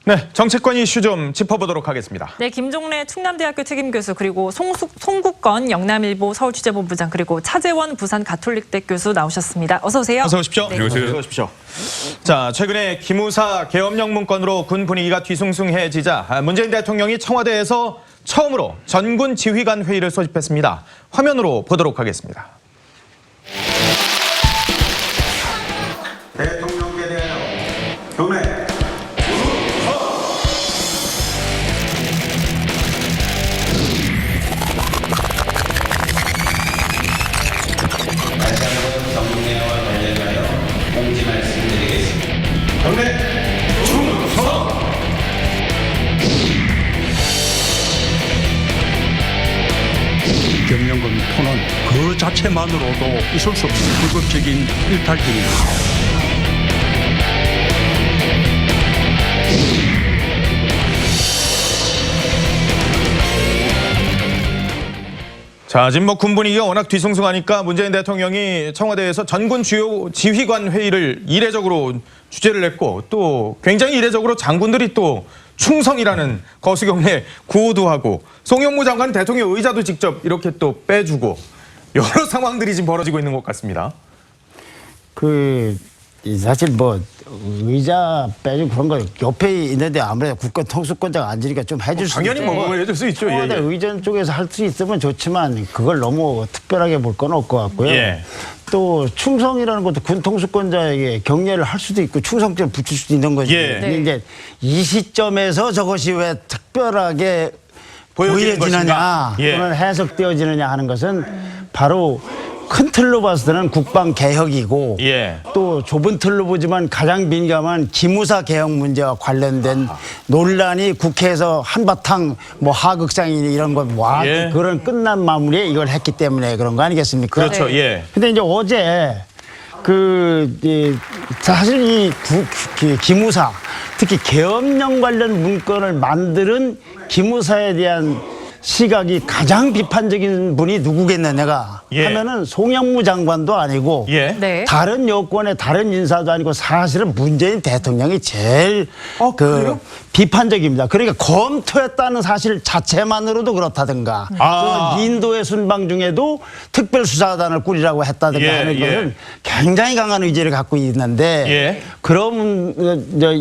네, 정치권 이슈 좀 짚어보도록 하겠습니다. 네, 김종래 충남대학교 특임교수 그리고 송국건 영남일보 서울취재본부장 그리고 차재원 부산 가톨릭대 교수 나오셨습니다. 어서 오세요. 어서 오십시오. 네. 어서 오십시오. 자, 최근에 기무사 계엄령 문건으로 군 분위기가 뒤숭숭해지자 문재인 대통령이 청와대에서 처음으로 전군 지휘관 회의를 소집했습니다. 화면으로 보도록 하겠습니다. 대통령께 대하여 경례. 다시 한번 경례와 관련하여 공지 말씀드리겠습니다. 경례 충성. 경영권 토는 그 자체만으로도 있을 수 없는 불법적인 일탈행위입니다. 자, 지금 군 분위기가 워낙 뒤숭숭하니까 문재인 대통령이 청와대에서 전군 주요 지휘관 회의를 이례적으로 주재를 했고 또 굉장히 이례적으로 장군들이 또 충성이라는 거수경례 구호도 하고 송영무 장관 대통령 의자도 직접 이렇게 또 빼주고 여러 상황들이 지금 벌어지고 있는 것 같습니다. 사실 뭐 의자 빼주고 그런 거 옆에 있는데 아무래도 국가 통수권자가 앉으니까 좀 해줄 수 당연히 있죠. 뭐 해줄 수 있죠. 청와대 의전 쪽에서 할 수 있으면 좋지만 그걸 너무 특별하게 볼 건 없을 것 같고요. 예. 또 충성이라는 것도 군 통수권자에게 경례를 할 수도 있고 충성죄를 붙일 수도 있는 거죠. 예. 근데 이제 이 시점에서 저것이 왜 특별하게 보여지는 보여지느냐 예. 또는 해석되어지느냐 하는 것은 바로 큰 틀로 봤을 때는 국방 개혁이고 예. 또 좁은 틀로 보지만 가장 민감한 기무사 개혁 문제와 관련된 논란이 국회에서 한바탕 뭐 하극상이니 이런 것 와 예. 그런 끝난 마무리에 이걸 했기 때문에 그런 거 아니겠습니까? 그렇죠. 예. 근데 이제 어제 사실 이 기무사 특히 계엄령 관련 문건을 만드는 기무사에 대한 시각이 가장 비판적인 분이 누구겠느냐가 예. 하면은 송영무 장관도 아니고 예. 네. 다른 여권의 다른 인사도 아니고 사실은 문재인 대통령이 제일 그래요? 비판적입니다. 그러니까 검토했다는 사실 자체만으로도 그렇다든가 또 인도의 순방 중에도 특별수사단을 꾸리라고 했다든가 예, 하는 예. 것은 굉장히 강한 의지를 갖고 있는데 예. 그런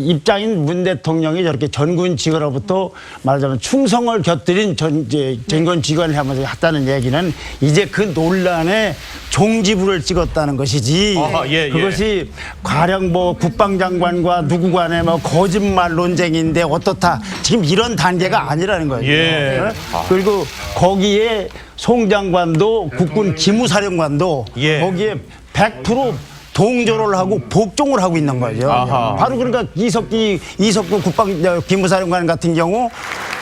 입장인 문 대통령이 저렇게 전군 지휘로부터 말하자면 충성을 곁들인 전군 지휘관을 하면서 했다는 얘기는 이제 그 논란에 종지부를 찍었다는 것이지 아하, 예, 예. 그것이 가령 뭐 국방장관과 누구 간에 뭐 거짓말 논쟁인데 어떻다 지금 이런 단계가 아니라는 거예요. 예. 그리고 거기에 송 장관도 국군 기무사령관도 예. 거기에 100% 동조를 하고 복종을 하고 있는 거죠. 아하. 바로 그러니까 이석구 기무사령관 같은 경우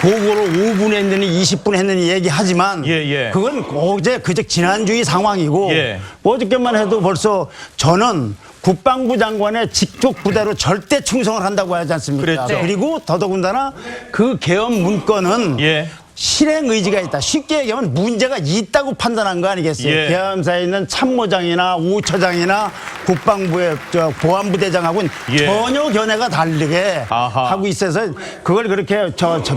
보고를 5분 했느니 20분 했느니 얘기하지만 예. 그건 어제 그저 지난주의 상황이고 예. 어저께만 해도 벌써 저는 국방부 장관의 직속 부대로 절대 충성을 한다고 하지 않습니까? 그랬죠. 그리고 더더군다나 그 계엄 문건은 예. 실행 의지가 있다. 쉽게 얘기하면 문제가 있다고 판단한 거 아니겠어요? 예. 계엄사에 있는 참모장이나 우처장이나 국방부의 보안부대장하고는 예. 전혀 견해가 다르게 아하. 하고 있어서 그걸 그렇게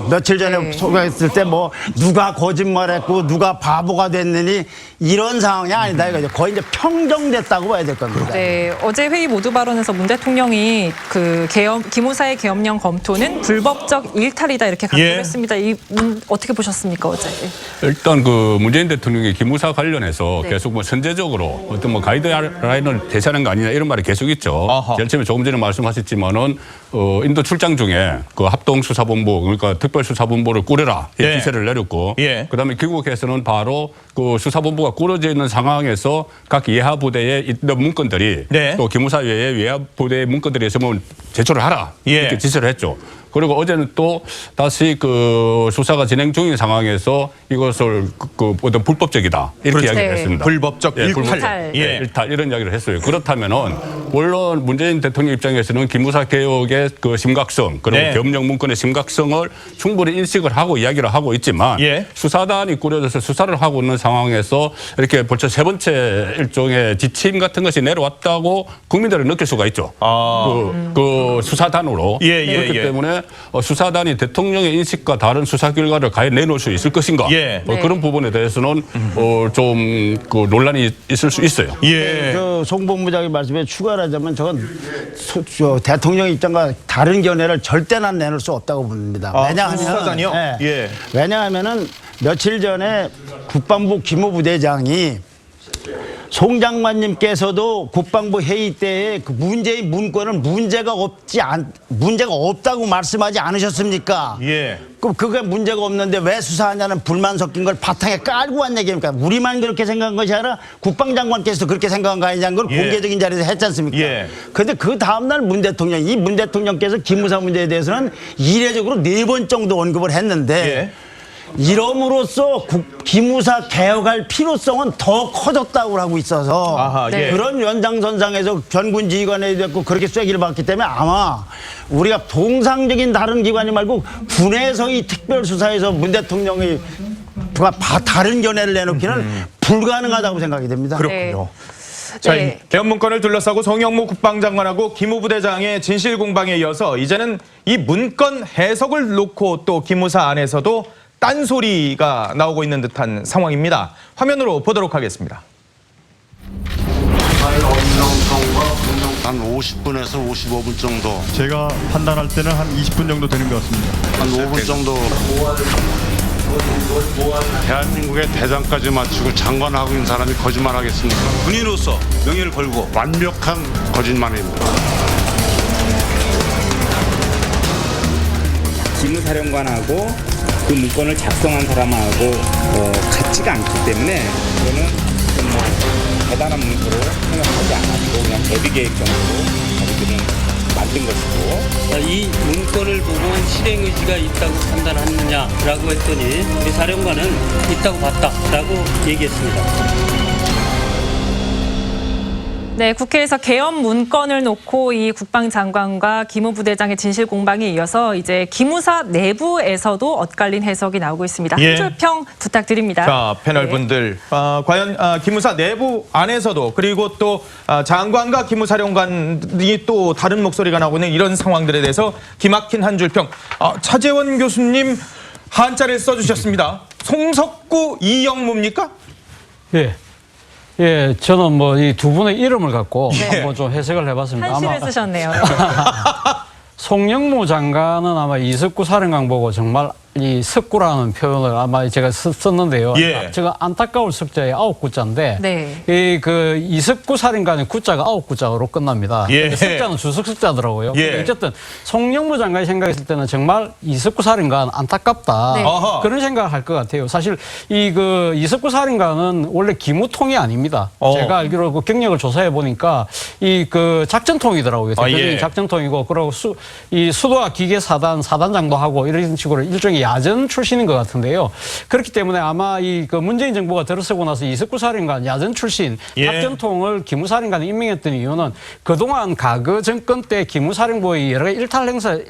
며칠 전에 소개했을 때 뭐 누가 거짓말했고 누가 바보가 됐느니 이런 상황이 아니다 이거죠. 거의 이제 평정됐다고 봐야 될 겁니다. 네, 어제 회의 모두 발언에서 문 대통령이 그 기무사의 계엄령 검토는 불법적 일탈이다 이렇게 강조했습니다. 이 어떻게 보셨습니까 어제? 일단 그 문재인 대통령이 기무사 관련해서 네. 계속 뭐 선제적으로 어떤 뭐 가이드라인을 제시하는 거 아니냐 이런 말이 계속 있죠. 아하. 제일 처음에 조금 전에 말씀하셨지만은 인도 출장 중에 그 합동수사본부 그러니까 특별수사본부를 꾸려라 이 네. 지시를 내렸고 예. 그다음에 귀국해서는 바로 그 수사본부가 꾸려져 있는 상황에서 각 예하 부대에 있던 문건들이 네. 또 기무사 외에 예하 부대의 문건들이 있으면 제출을 하라 예. 이렇게 지시를 했죠. 그리고 어제는 또 다시 그 수사가 진행 중인 상황에서 이것을 그 어떤 불법적이다 이렇게 그렇죠. 이야기를 네. 했습니다. 불법적 일탈. 일탈. 예, 일탈 이런 이야기를 했어요. 그렇다면은 물론 문재인 대통령 입장에서는 기무사 개혁의 그 심각성 그리고 네. 계엄령 문건의 심각성을 충분히 인식을 하고 이야기를 하고 있지만 예. 수사단이 꾸려져서 수사를 하고 있는 상황에서 이렇게 벌써 세 번째 일종의 지침 같은 것이 내려왔다고 국민들은 느낄 수가 있죠. 그 수사단으로 예, 예, 그렇기 예. 때문에 수사단이 대통령의 인식과 다른 수사 결과를 과연 내놓을 수 있을 것인가? 예. 네. 그런 부분에 대해서는 좀 그 논란이 있을 수 있어요. 예. 송 본부장의 말씀에 추가를 하자면 저건 대통령 입장과 다른 견해를 절대 난 내놓을 수 없다고 봅니다. 왜냐하면 수사단이요? 예. 왜냐하면은 며칠 전에 국방부 기무부대장이 송 장관님께서도 국방부 회의 때에 그 문재인 문건은 문제가 없다고 말씀하지 않으셨습니까? 예. 그럼 그게 문제가 없는데 왜 수사하냐는 불만 섞인 걸 바탕에 깔고 한 얘기입니까? 우리만 그렇게 생각한 것이 아니라 국방장관께서도 그렇게 생각한 거 아니냐는 걸 예. 공개적인 자리에서 했지 않습니까? 예. 그런데 그 다음날 문 대통령께서 기무사 문제에 대해서는 이례적으로 4번 정도 언급을 했는데 예. 이럼으로써 기무사 개혁할 필요성은 더 커졌다고 하고 있어서 아하, 예. 그런 연장선상에서 전군 지휘관이 됐고 그렇게 쐐기를 받기 때문에 아마 우리가 통상적인 다른 기관이 말고 군에서의 특별수사에서 문 대통령이 다른 견해를 내놓기는 불가능하다고 생각이 됩니다. 그렇군요. 자, 네. 이 개헌 문건을 둘러싸고 송영무 국방장관하고 기무부대장의 진실 공방에 이어서 이제는 이 문건 해석을 놓고 또 기무사 안에서도 딴소리가 나오고 있는 듯한 상황입니다. 화면으로 보도록 하겠습니다. 한 50분에서 55분 정도, 제가 판단할 때는 한 20분 정도 되는 것 같습니다. 한 5분 정도. 대한민국의 대장까지 맞추고 장관하고 있는 사람이 거짓말하겠습니까? 군인으로서 명예를 걸고 완벽한 거짓말입니다. 기무사령관하고 그 문건을 작성한 사람하고 같지가 않기 때문에 이거는 뭐 대단한 문서로 생각하지 않았고 그냥 대비계획 정도로 자기들은 만든 것이고. 이 문건을 보고 실행 의지가 있다고 판단하느냐라고 했더니 우리 사령관은 있다고 봤다라고 얘기했습니다. 네, 국회에서 개헌 문건을 놓고 이 국방장관과 기무부대장의 진실 공방에 이어서 이제 기무사 내부에서도 엇갈린 해석이 나오고 있습니다. 예. 한 줄 평 부탁드립니다. 자, 패널 네. 분들, 과연 기무사 내부 안에서도 그리고 또 장관과 기무사령관이 또 다른 목소리가 나오고 있는 이런 상황들에 대해서 기막힌 한 줄 평. 차재원 교수님 한자를 써주셨습니다. 송석구 이영무입니까? 예. 예, 저는 뭐 이 두 분의 이름을 갖고 네. 한번 좀 해석을 해봤습니다. 한시를 쓰셨네요. 송영무 장관은 아마 이석구 사령관 보고 정말 이 석구라는 표현을 아마 제가 썼는데요. 예. 제가 안타까울 석자에 9구자인데 네. 이 그 이석구 사령관의 구자가 9구자로 끝납니다. 예. 근데 석자는 주석 석자더라고요. 예. 어쨌든 송영무 장관이 생각했을 때는 정말 이석구 사령관 안타깝다. 네. 어허. 그런 생각을 할 것 같아요. 사실 이 그 이석구 사령관은 원래 기무통이 아닙니다. 제가 알기로 그 경력을 조사해 보니까 이 그 작전통이더라고요. 대표적인 예. 작전통이고 그리고 이 수도와 기계 사단장도 하고 이런 식으로 일종의 야전 출신인 것 같은데요. 그렇기 때문에 아마 이 그 문재인 정부가 들어서고 나서 이석구 사령관 야전 출신 예. 작전통을 기무사령관에 임명했던 이유는 그동안 과거 정권 때 기무사령부의 여러 가지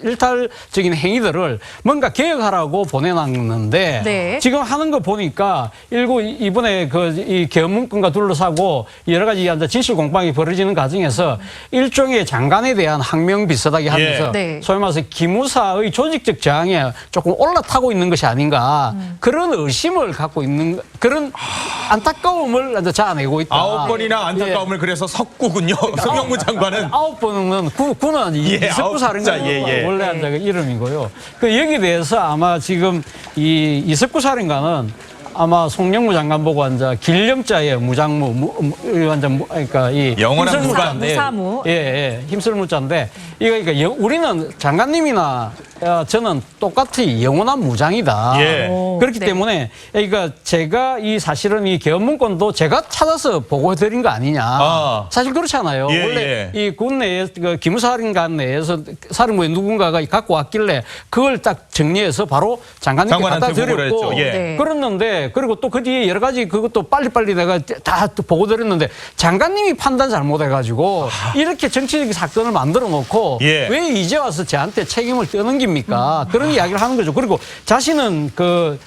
일탈적인 행위들을 뭔가 개혁하라고 보내놨는데 네. 지금 하는 거 보니까 이번에 그 이 개헌문건과 둘러싸고 여러 가지 진실 공방이 벌어지는 과정에서 일종의 장관에 대한 항명 비슷하게 하면서 네. 소위 말해서 기무사의 조직적 저항에 조금 올라타고 있는 것이 아닌가 그런 의심을 갖고 있는 그런 안타까움을 자아내고 있다. 9번이나 안타까움을 그래서 석구군요. 송영무 장관은. 9번은 구는 예, 이석구 사령관 원래 그 이름이고요. 그 여기 대해서 아마 지금 이 이석구 사령관은 아마 송영무 장관 보고 길령자의 무장무 그러니까 이 영원한 힘쓸무자인데, 무사무. 예, 힘쓸무자인데 이거 그러니까 우리는 장관님이나 저는 똑같이 영원한 무장이다. 예. 그렇기 네. 때문에 그러니까 제가 이 사실은 이 개헌문건도 제가 찾아서 보고해드린 거 아니냐. 사실 그렇잖아요. 예, 원래 예. 이 군 내에 그 기무사령관 내에서 사령부에 누군가가 갖고 왔길래 그걸 딱 정리해서 바로 장관님께 장관한테 갖다 보고를 드렸고 했죠. 예. 네. 그랬는데 그리고 또 그 뒤에 여러 가지 그것도 빨리빨리 내가 다 보고 드렸는데 장관님이 판단 잘못해가지고 이렇게 정치적인 사건을 만들어 놓고 예. 왜 이제 와서 저한테 책임을 떠넘깁니까? 그런 이야기를 하는 거죠. 그리고 자신은 그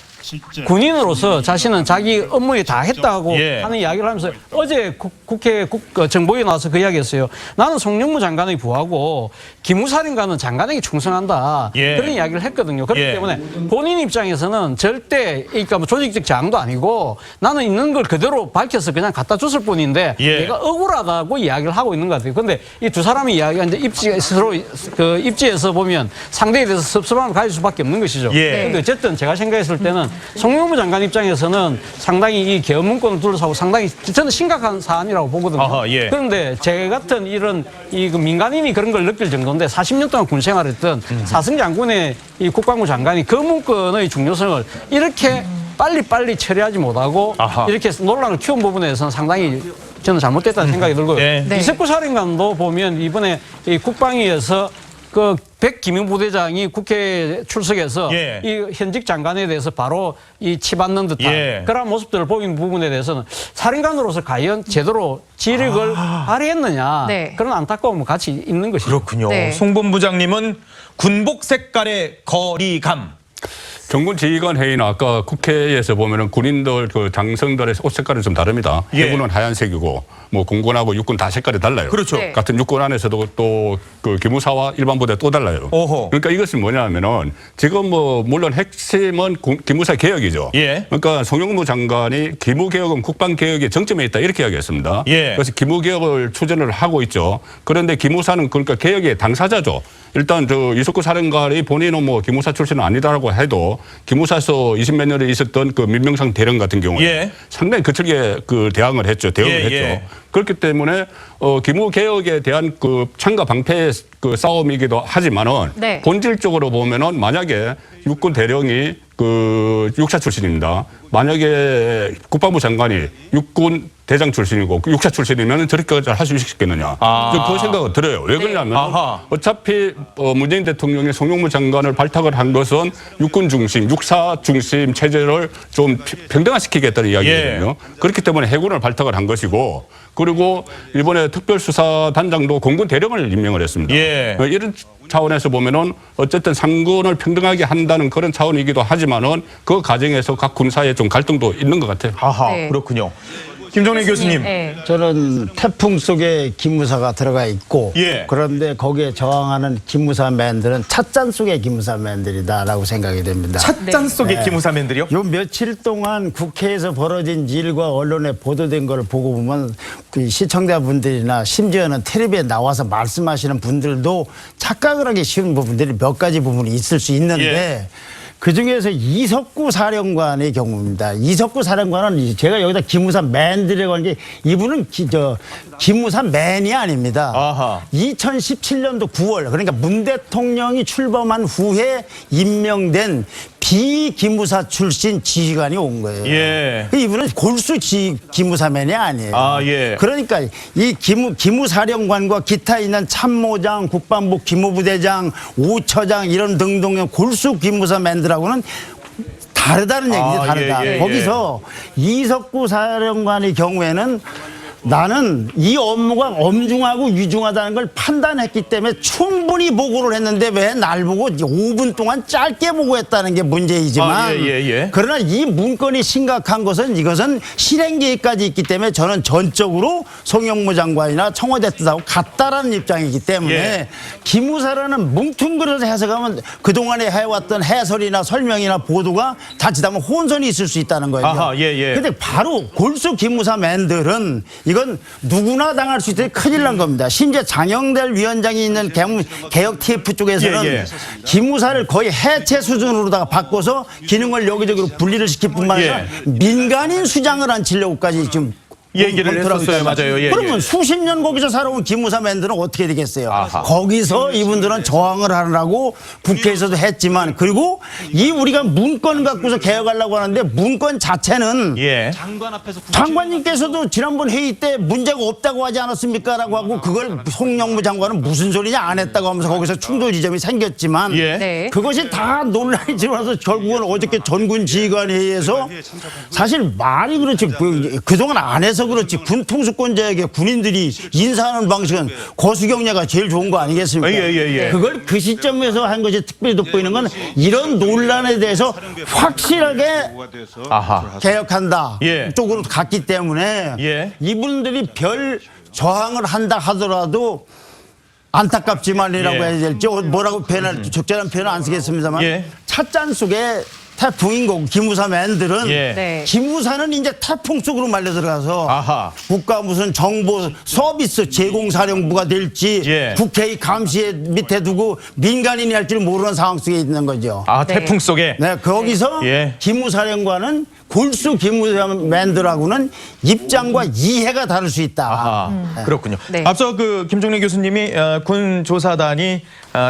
군인으로서 자신은 자기 업무에 다 했다고 예. 하는 이야기를 하면서 어제 국회 정보위에 나와서 그 이야기했어요. 나는 송영무 장관의 부하고 기무사령관은 장관에게 충성한다. 예. 그런 이야기를 했거든요. 그렇기 예. 때문에 본인 입장에서는 절대 그러니까 뭐 조직적 저항도 아니고 나는 있는 걸 그대로 밝혀서 그냥 갖다 줬을 뿐인데 예. 내가 억울하다고 이야기를 하고 있는 것 같아요. 그런데 이 두 사람의 이야기가 이제 서로 그 입지에서 보면 상대에 대해서 섭섭함을 가질 수밖에 없는 것이죠. 예. 그런데 어쨌든 제가 생각했을 때는 송영무 장관 입장에서는 상당히 이 계엄 문건을 둘러싸고 상당히 저는 심각한 사안이라고 보거든요. 아하, 예. 그런데 제 같은 이런 그 민간인이 그런 걸 느낄 정도인데 40년 동안 군 생활했던 사승 장군의 이 국방부 장관이 그 문건의 중요성을 이렇게 빨리 처리하지 못하고 아하. 이렇게 논란을 키운 부분에서는 상당히 저는 잘못됐다는 생각이 들고요. 네. 네. 이석구 사령관도 보면 이번에 이 국방위에서 그 백기문 부대장이 국회에 출석해서 예. 이 현직 장관에 대해서 바로 이 치받는 듯한 예. 그런 모습들을 보인 부분에 대해서는 사령관으로서 과연 제대로 지력을 발휘했느냐 네. 그런 안타까움은 같이 있는 것이죠. 그렇군요. 네. 송 본부장님은 군복 색깔의 거리감. 정군 지휘관 회의는 아까 국회에서 보면은 군인들 그 장성들의 옷 색깔은 좀 다릅니다. 예. 해군은 하얀색이고 뭐 공군하고 육군 다 색깔이 달라요. 그렇죠. 네. 같은 육군 안에서도 또 그 기무사와 일반 부대 또 달라요. 오호. 그러니까 이것은 뭐냐면은 지금 뭐 물론 핵심은 기무사 개혁이죠. 예. 그러니까 송영무 장관이 기무 개혁은 국방 개혁의 정점에 있다 이렇게 이야기했습니다. 예. 그래서 기무 개혁을 추진을 하고 있죠. 그런데 기무사는 그러니까 개혁의 당사자죠. 일단 저 이석구 사령관이 본인은 뭐 기무사 출신은 아니다라고 해도 기무사에서 20몇 년에 있었던 그 민명상 대령 같은 경우에 예. 상당히 거칠게 그 대항을 했죠. 대응을 예, 했죠. 예. 그렇기 때문에 기무 개혁에 대한 그 창과 방패의 그 싸움이기도 하지만은 네. 본질적으로 보면은 만약에 육군 대령이 그 육사 출신입니다. 만약에 국방부 장관이 육군 대장 출신이고 육사 출신이면 저렇게 할 수 있겠느냐. 그 생각은 들어요. 왜 그러냐면 아하. 어차피 문재인 대통령이 송영무 장관을 발탁을 한 것은 육군 중심, 육사 중심 체제를 좀 평등화시키겠다는 이야기거든요. 그렇기 때문에 해군을 발탁을 한 것이고 그리고 이번에 특별수사단장도 공군 대령을 임명을 했습니다. 예. 이런 차원에서 보면은 어쨌든 상군을 평등하게 한다는 그런 차원이기도 하지만은 그 과정에서 각 군사에 좀 갈등도 있는 것 같아요. 아하, 네. 그렇군요. 김정래 교수님. 네. 저는 태풍 속에 기무사가 들어가 있고 예. 그런데 거기에 저항하는 기무사맨들은 찻잔 속의 기무사맨들이다라고 생각이 됩니다. 찻잔 속의 기무사맨들이요? 요 며칠 동안 국회에서 벌어진 일과 언론에 보도된 걸 보고 보면 그 시청자분들이나 심지어는 텔레비에 나와서 말씀하시는 분들도 착각을 하기 쉬운 부분들이 몇 가지 부분이 있을 수 있는데 그중에서 이석구 사령관의 경우입니다. 이석구 사령관은 제가 여기다 기무사 맨들이라고 하는 게 이분은 기무사 맨이 아닙니다. 아하. 2017년도 9월 그러니까 문 대통령이 출범한 후에 임명된 비기무사 출신 지휘관이 온 거예요. 예. 이분은 골수 기무사맨이 아니에요. 아, 예. 그러니까 이 기무사령관과 기타 있는 참모장, 국방부 기무부대장, 오처장 이런 등등의 골수 기무사맨들하고는 다르다는 얘기죠. 다르다. 예. 거기서 이석구 사령관의 경우에는 나는 이 업무가 엄중하고 위중하다는 걸 판단했기 때문에 충분히 보고를 했는데 왜 날 보고 5분 동안 짧게 보고했다는 게 문제이지만 그러나 이 문건이 심각한 것은 이것은 실행 계획까지 있기 때문에 저는 전적으로 송영무 장관이나 청와대 뜻하고 같다라는 입장이기 때문에 기무사라는 뭉뚱그려서 해석하면 그동안에 해왔던 해설이나 설명이나 보도가 자칫하면 혼선이 있을 수 있다는 거예요. 아하, 근데 바로 골수 기무사맨들은 이건 누구나 당할 수 있듯 큰일 난 겁니다. 심지어 장영달 위원장이 있는 개혁 TF 쪽에서는 기무사를 거의 해체 수준으로다가 바꿔서 기능을 여기저기로 분리를 시킬 뿐만 아니라 민간인 수장을 앉히려고까지 지금 얘기를 했었어요. 맞아요. 그러면 수십 년 거기서 살아온 기무사맨들은 어떻게 되겠어요? 아하. 거기서 이분들은 저항을 하느라고 국회에서도 했지만 그리고 이 우리가 문건 갖고서 개혁하려고 하는데 문건 자체는 장관님께서도 지난번 회의 때 문제가 없다고 하지 않았습니까? 라고 하고 그걸 송영무 장관은 무슨 소리냐 안 했다고 하면서 거기서 충돌 지점이 생겼지만 그것이 다 논란이 일어나서 결국은 어저께 전군 지휘관 회의에서 사실 말이 그렇지 그동안 안 해서 그래서 그렇지 군 통수권자에게 군인들이 인사하는 방식은 거수경례가 제일 좋은 거 아니겠습니까? 예. 그걸 그 시점에서 한 것이 특별히 돋보이는 건 이런 논란에 대해서 확실하게 아하. 개혁한다 예. 쪽으로 갔기 때문에 예. 이분들이 별 저항을 한다 하더라도 안타깝지만이라고 예. 해야 될지 뭐라고 표현할 적절한 표현은 안 쓰겠습니다만 예. 찻잔 속에 태풍인 거고 기무사 맨들은 예. 네. 기무사는 이제 태풍 속으로 말려 들어가서 아하. 국가 무슨 정보 서비스 제공사령부가 될지 예. 국회의 감시에 밑에 두고 민간인이 할 줄 모르는 상황 속에 있는 거죠. 아, 태풍 속에. 네, 거기서 예. 기무사령관은 골수 기무사맨들하고는 입장과 이해가 다를 수 있다. 아하, 그렇군요. 네. 앞서 그 김종래 교수님이 군 조사단이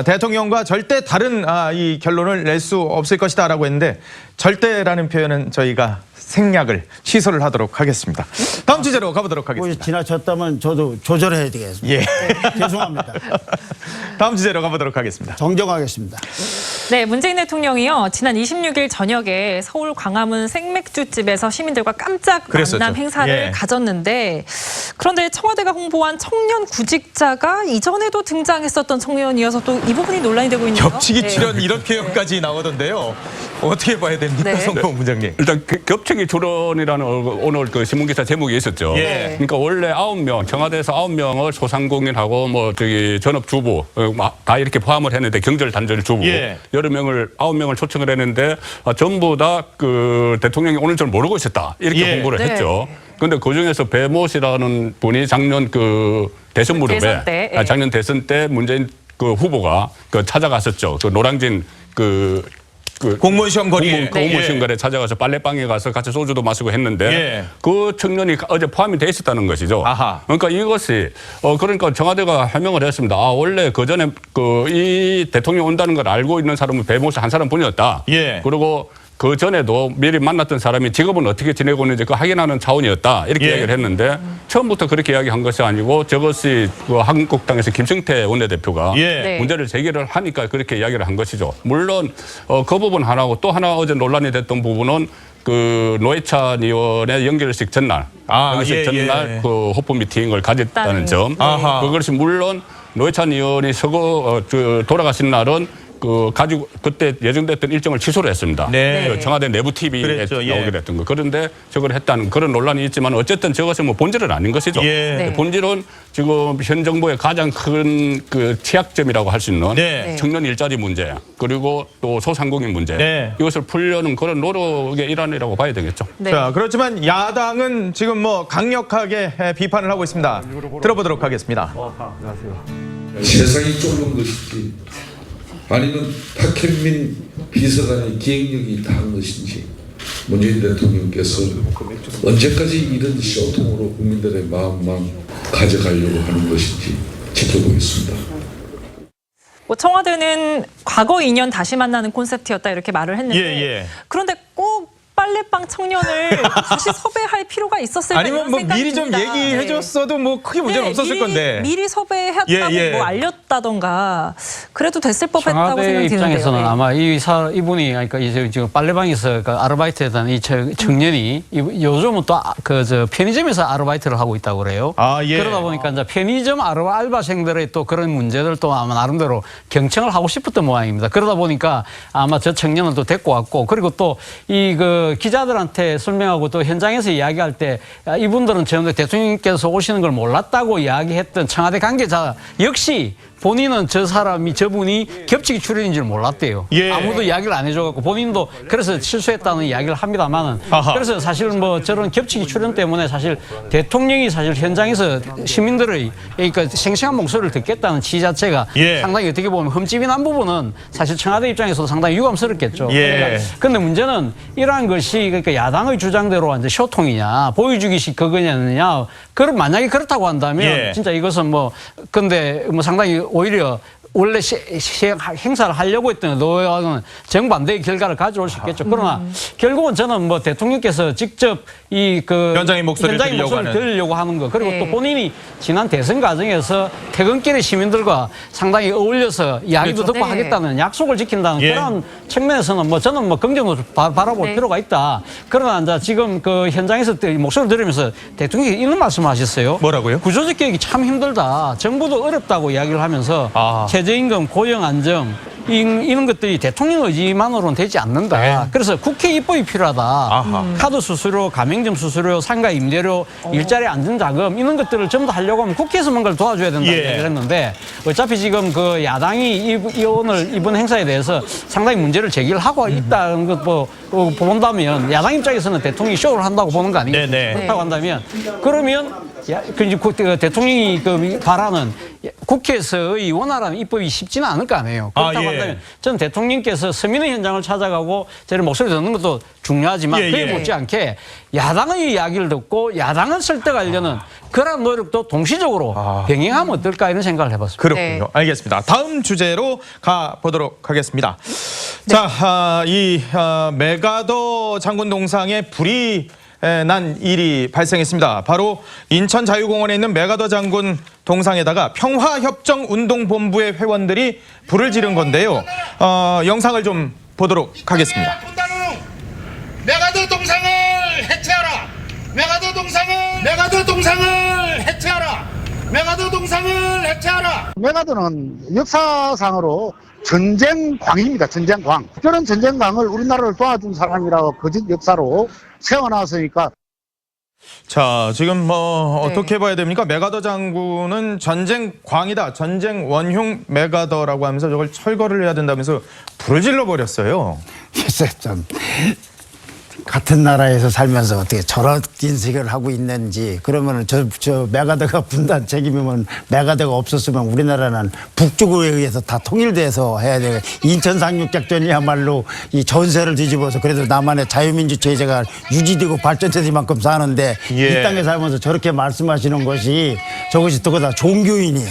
대통령과 절대 다른 이 결론을 낼 수 없을 것이다라고 했는데 절대라는 표현은 저희가 생략을 취소를 하도록 하겠습니다. 다음 주제로 가보도록 뭐 하겠습니다. 지나쳤다면 저도 조절해야 되겠습니다. 예. 죄송합니다. 다음 주제로 가보도록 하겠습니다. 정정하겠습니다. 네, 문재인 대통령이요. 지난 26일 저녁에 서울 광화문 생맥주집에서 시민들과 깜짝 그랬었죠. 만남 행사를 예. 가졌는데 그런데 청와대가 홍보한 청년 구직자가 이전에도 등장했었던 청년이어서 또 이 부분이 논란이 되고 있네요. 겹치기 네. 출연 이런 표현까지 나오던데요. 어떻게 봐야 됩니까, 네. 성공 부장님? 일단 겹치기 출연이라는 오늘 그 신문기사 제목이 있었죠. 예. 그러니까 원래 9명, 청와대에서 9명을 소상공인하고 뭐 저기 전업주부 다 이렇게 포함을 했는데 경절 단절 주부 예. 여러 명을 9명을 초청을 했는데 전부 다 그 대통령이 오늘 줄 모르고 있었다 이렇게 예. 홍보를 네. 했죠. 그런데 그 중에서 배모 씨라는 분이 작년 그 대선 무렵에 대선 때, 예. 작년 대선 때 문재인 그 후보가 그 찾아갔었죠. 그 노량진 공무원 시험 거리에. 공무원 시험관에 찾아가서 빨래방에 가서 같이 소주도 마시고 했는데 예. 그 청년이 어제 포함이 돼 있었다는 것이죠. 아하. 그러니까 이것이 그러니까 청와대가 해명을 했습니다. 원래 그 전에 이 대통령 온다는 걸 알고 있는 사람은 배모 씨 한 사람뿐이었다. 예. 그리고 그 전에도 미리 만났던 사람이 직업은 어떻게 지내고 있는지 그 확인하는 차원이었다. 이렇게 예. 이야기를 했는데 처음부터 그렇게 이야기한 것이 아니고 저것이 그 한국당에서 김성태 원내대표가 예. 네. 문제를 제기를 하니까 그렇게 이야기를 한 것이죠. 물론 그 부분 하나고 또 하나 어제 논란이 됐던 부분은 그 노회찬 의원의 연결식 전날, 연결식 전날 그 호프 미팅을 가졌다는 점. 아하. 그것이 물론 노회찬 의원이 돌아가신 날은 그 가지고 그때 예정됐던 일정을 취소를 했습니다. 네. 그 청와대 내부 TV에 그랬죠. 예. 나오게 됐던 거. 그런데 저걸 했다는 그런 논란이 있지만 어쨌든 저것은 뭐 본질은 아닌 것이죠. 예. 네. 본질은 지금 현 정부의 가장 큰 그 취약점이라고 할 수 있는 네. 청년 일자리 문제 그리고 또 소상공인 문제 네. 이것을 풀려는 그런 노력의 일환이라고 봐야 되겠죠. 네. 자, 그렇지만 야당은 지금 뭐 강력하게 비판을 하고 있습니다. 들어보도록 하겠습니다. 세상이 좁은 것인지 아니면 박현민 비서관의 기획력이 다한 것인지 문재인 대통령께서 언제까지 이런 쇼통으로 국민들의 마음만 가져가려고 하는 것인지 지켜보겠습니다. 뭐 청와대는 과거 인연 다시 만나는 콘셉트였다 이렇게 말을 했는데 예. 그런데 꼭 빨래방 청년을 다시 섭외할 필요가 있었을까 아니면 이런 뭐 생각이 미리 좀 듭니다. 얘기해줬어도 뭐 크게 문제는 없었을 건데. 미리 섭외했다고 예. 뭐 알렸다던가 그래도 됐을 법했다고 청와대 생각이 드는데요. 입장에서는 네. 아마 이분이 그러니까 이제 지금 빨래방에서 그 아르바이트했던 이 청년이 요즘은 또 저 편의점에서 아르바이트를 하고 있다고 그래요. 예. 그러다 보니까 이제 편의점 알바생들의 또 그런 문제들 또 아마 나름대로 경청을 하고 싶었던 모양입니다. 그러다 보니까 아마 저 청년을 또 데리고 왔고 그리고 또 이 그 기자들한테 설명하고 또 현장에서 이야기할 때 이분들은 전에 대통령께서 오시는 걸 몰랐다고 이야기했던 청와대 관계자 역시 본인은 저분이 겹치기 출연인 줄 몰랐대요. 예. 아무도 이야기를 안 해줘갖고 본인도 그래서 실수했다는 이야기를 합니다만은 그래서 사실 뭐 저런 겹치기 출연 때문에 사실 대통령이 사실 현장에서 시민들의 그러니까 생생한 목소리를 듣겠다는 취지 자체가 상당히 어떻게 보면 흠집이 난 부분은 사실 청와대 입장에서도 상당히 유감스럽겠죠. 그런데 문제는 이러한 것이 그러니까 야당의 주장대로 이제 쇼통이냐 보여주기식 그거냐느냐 그럼 만약에 그렇다고 한다면 진짜 이것은 뭐 근데 뭐 상당히 오히려 원래 행사를 하려고 했던 노여는 정반대의 결과를 가져올 수 있겠죠. 그러나 결국은 저는 뭐 대통령께서 직접 현장의 목소리를 들으려고 하는 거, 그리고 또 본인이 지난 대선 과정에서 퇴근길에 시민들과 상당히 어울려서 이야기도 듣고 하겠다는 약속을 지킨다는 그런 측면에서는 뭐 저는 뭐 긍정으로 바라볼 필요가 있다. 그러나 이제 지금 그 현장에서 목소리를 들으면서 대통령이 이런 말씀하셨어요. 뭐라고요? 구조적 개혁이 참 힘들다. 정부도 어렵다고 이야기를 하면서 최저임금, 고용안정 이런 것들이 대통령 의지만으로는 되지 않는다. 그래서 국회 입법이 필요하다. 카드 수수료, 가맹점 수수료, 상가 임대료, 일자리 안전자금 이런 것들을 전부 다 하려고 하면 국회에서 뭔가를 도와줘야 된다고 얘기를 했는데 어차피 지금 그 야당이 오늘 이번 행사에 대해서 상당히 문제를 제기를 하고 있다는 것 본다면 야당 입장에서는 대통령이 쇼를 한다고 보는 거 아니겠습니까? 그렇다고 한다면 그러면 대통령이 바라는 국회에서의 원활한 입법이 쉽지는 않을 거 아니에요. 그렇다고 한다면 저는 대통령께서 서민의 현장을 찾아가고 저를 목소리 듣는 것도 중요하지만 그에 못지않게 야당의 이야기를 듣고 야당을 설득하려는 그런 노력도 동시적으로 병행하면 어떨까 이런 생각을 해봤습니다. 그렇군요. 알겠습니다. 다음 주제로 가보도록 하겠습니다. 자, 메가더 장군 동상에 불이 난 일이 발생했습니다. 바로 인천 자유공원에 있는 메가더 장군 동상에다가 평화협정운동본부의 회원들이 불을 지른 건데요. 영상을 좀 보도록 하겠습니다. 메가더 동상을 해체하라. 메가더 동상을 해체하라. 메가더 동상을 해체하라. 메가더는 역사상으로 전쟁광입니다. 전쟁광. 저런 전쟁광을 우리나라를 도와준 사람이라고 거짓 역사로 세워놨으니까. 자, 지금 뭐 어떻게 봐야 됩니까? 메가더 장군은 전쟁광이다. 전쟁 원흉 메가더라고 하면서 저걸 철거를 해야 된다면서 불을 질러버렸어요. 글쎄 좀 같은 나라에서 살면서 어떻게 저런 인식을 하고 있는지. 그러면은 저 메가더가 분단 책임이면 메가더가 없었으면 우리나라는 북쪽에 의해서 다 통일돼서 해야 되고 인천 상륙작전이야말로 이 전세를 뒤집어서 그래도 남한의 자유민주 체제가 유지되고 발전되는 만큼 사는데 이 땅에 살면서 저렇게 말씀하시는 것이 저것이 더구나 종교인이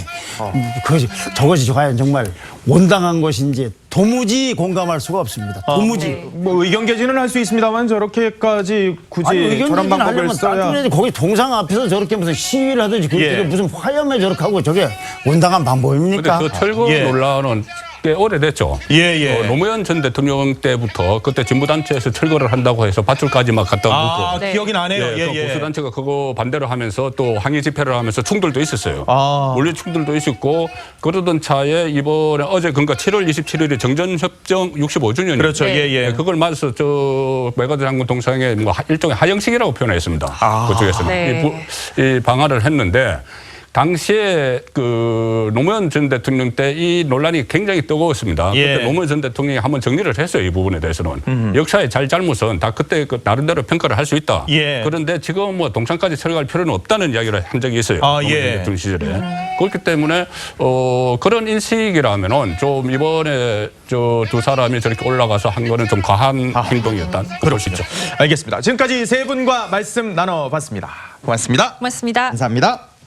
저것이 과연 정말 온당한 것인지 도무지 공감할 수가 없습니다. 도무지. 뭐 의견 개진은 할 수 있습니다만 저렇게까지 굳이 저런 방법을 써야. 거기 동상 앞에서 저렇게 무슨 시위를 하든지 그게 무슨 화염에 저렇게 하고 저게 온당한 방법입니까? 근데 그 철거 논란은 꽤 오래됐죠. 노무현 전 대통령 때부터 그때 진보단체에서 철거를 한다고 해서 밧줄까지 막 갖다 놓고. 기억이 나네요. 그 보수단체가 그거 반대를 하면서 또 항의 집회를 하면서 충돌도 있었어요. 물리 충돌도 있었고 그러던 차에 이번에 그러니까 7월 27일이 정전협정 65주년이에요. 그렇죠. 그걸 맞아서 저 메가더 장군 동상에 뭐 일종의 하영식이라고 표현했습니다. 그쪽에서는 이 방한을 했는데. 당시에 그 노무현 전 대통령 때 이 논란이 굉장히 뜨거웠습니다. 그때 노무현 전 대통령이 한번 정리를 했어요. 이 부분에 대해서는. 역사의 잘잘못은 다 그때 그 나름대로 평가를 할 수 있다. 그런데 지금 뭐 동상까지 철거할 필요는 없다는 이야기를 한 적이 있어요. 노무현 대통령 시절에. 그렇기 때문에 그런 인식이라면은 좀 이번에 저 두 사람이 저렇게 올라가서 한 거는 좀 과한 행동이었다. 그러시죠. 알겠습니다. 지금까지 세 분과 말씀 나눠봤습니다. 고맙습니다. 고맙습니다. 감사합니다.